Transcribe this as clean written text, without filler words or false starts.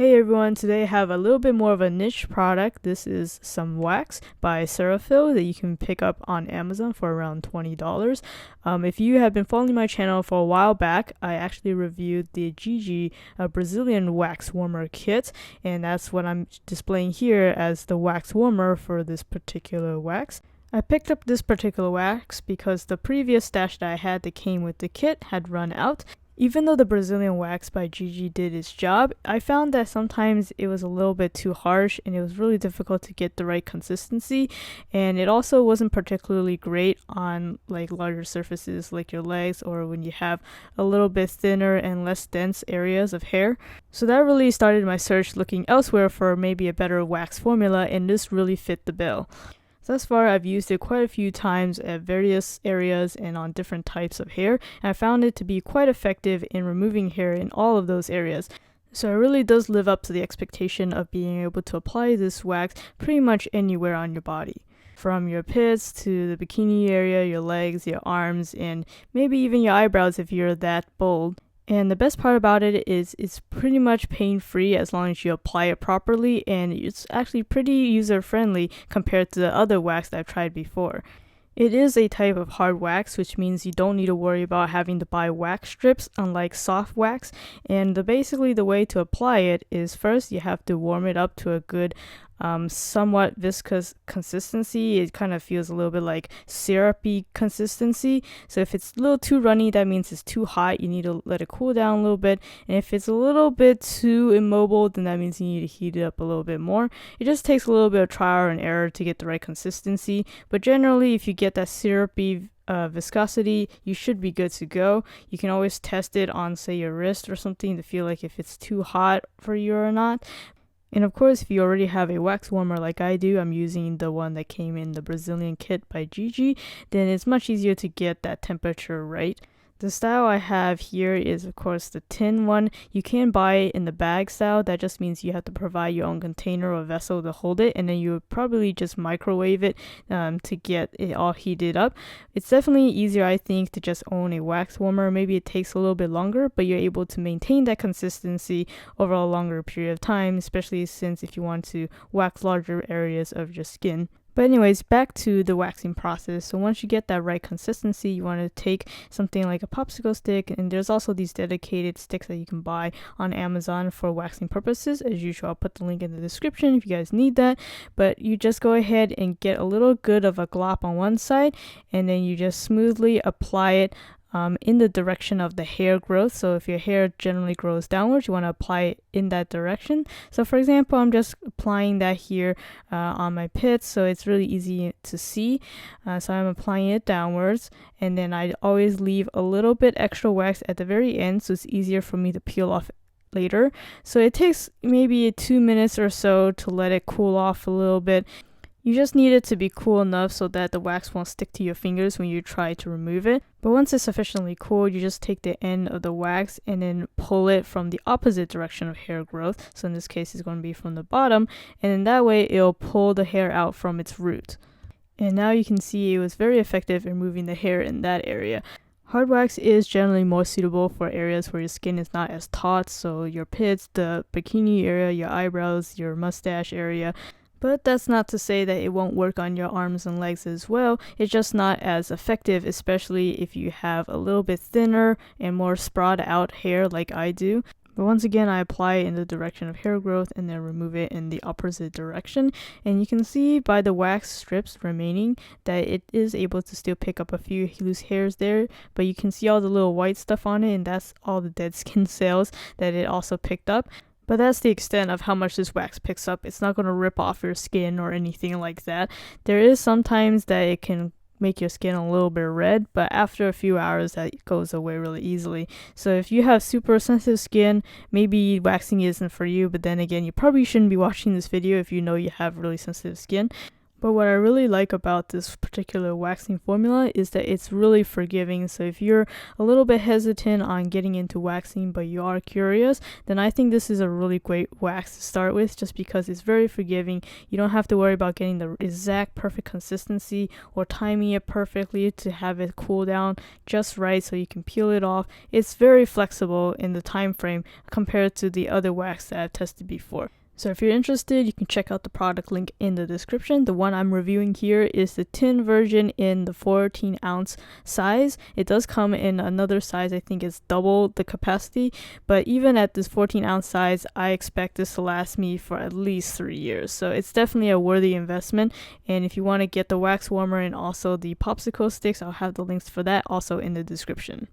Hey everyone, today I have a little bit more of a niche product. This is some wax by Cirepil that you can pick up on Amazon for around $20. If you have been following my channel for a while back, I actually reviewed the GG Brazilian wax warmer kit, and that's what I'm displaying here as the wax warmer for this particular wax. I picked up this particular wax because the previous stash that I had that came with the kit had run out. Even though the Brazilian wax by GG did its job, I found that sometimes it was a little bit too harsh and it was really difficult to get the right consistency, and it also wasn't particularly great on like larger surfaces like your legs or when you have a little bit thinner and less dense areas of hair. So that really started my search looking elsewhere for maybe a better wax formula, and this really fit the bill. Thus far, I've used it quite a few times at various areas and on different types of hair, and I found it to be quite effective in removing hair in all of those areas. So it really does live up to the expectation of being able to apply this wax pretty much anywhere on your body. From your pits to the bikini area, your legs, your arms, and maybe even your eyebrows if you're that bold. And the best part about it is it's pretty much pain-free as long as you apply it properly, and it's actually pretty user-friendly compared to the other wax that I've tried before. It is a type of hard wax, which means you don't need to worry about having to buy wax strips, unlike soft wax. And basically the way to apply it is first you have to warm it up to a good somewhat viscous consistency. It kind of feels a little bit like syrupy consistency. So if it's a little too runny, that means it's too hot. You need to let it cool down a little bit. And if it's a little bit too immobile, then that means you need to heat it up a little bit more. It just takes a little bit of trial and error to get the right consistency. But generally, if you get that syrupy viscosity, you should be good to go. You can always test it on, say, your wrist or something to feel like if it's too hot for you or not. And of course, if you already have a wax warmer like I do, I'm using the one that came in the Brazilian kit by GG, then it's much easier to get that temperature right. The style I have here is, of course, the tin one. You can buy it in the bag style. That just means you have to provide your own container or vessel to hold it, and then you would probably just microwave it to get it all heated up. It's definitely easier, I think, to just own a wax warmer. Maybe it takes a little bit longer, but you're able to maintain that consistency over a longer period of time, especially since if you want to wax larger areas of your skin. But anyways, back to the waxing process. So once you get that right consistency, you want to take something like a popsicle stick, and there's also these dedicated sticks that you can buy on Amazon for waxing purposes. As usual, I'll put the link in the description if you guys need that. But you just go ahead and get a little good of a glop on one side, and then you just smoothly apply it in the direction of the hair growth. So if your hair generally grows downwards, you want to apply it in that direction. So for example, I'm just applying that here on my pits, so it's really easy to see. So I'm applying it downwards, and then I always leave a little bit extra wax at the very end, so it's easier for me to peel off later. So it takes maybe 2 minutes or so to let it cool off a little bit. You just need it to be cool enough so that the wax won't stick to your fingers when you try to remove it. But once it's sufficiently cool, you just take the end of the wax and then pull it from the opposite direction of hair growth. So in this case, it's going to be from the bottom, and in that way, it'll pull the hair out from its root. And now you can see it was very effective in removing the hair in that area. Hard wax is generally more suitable for areas where your skin is not as taut, so your pits, the bikini area, your eyebrows, your mustache area. But that's not to say that it won't work on your arms and legs as well. It's just not as effective, especially if you have a little bit thinner and more sprout out hair like I do. But once again, I apply it in the direction of hair growth and then remove it in the opposite direction. And you can see by the wax strips remaining that it is able to still pick up a few loose hairs there. But you can see all the little white stuff on it, and that's all the dead skin cells that it also picked up. But that's the extent of how much this wax picks up. It's not going to rip off your skin or anything like that. There is sometimes that it can make your skin a little bit red, but after a few hours that goes away really easily. So if you have super sensitive skin, maybe waxing isn't for you, but then again, you probably shouldn't be watching this video if you know you have really sensitive skin. But what I really like about this particular waxing formula is that it's really forgiving. So if you're a little bit hesitant on getting into waxing but you are curious, then I think this is a really great wax to start with, just because it's very forgiving. You don't have to worry about getting the exact perfect consistency or timing it perfectly to have it cool down just right so you can peel it off. It's very flexible in the time frame compared to the other wax that I've tested before. So if you're interested, you can check out the product link in the description. The one I'm reviewing here is the tin version in the 14-ounce size. It does come in another size, I think it's double the capacity, but even at this 14-ounce size, I expect this to last me for at least 3 years. So it's definitely a worthy investment. And if you want to get the wax warmer and also the popsicle sticks, I'll have the links for that also in the description.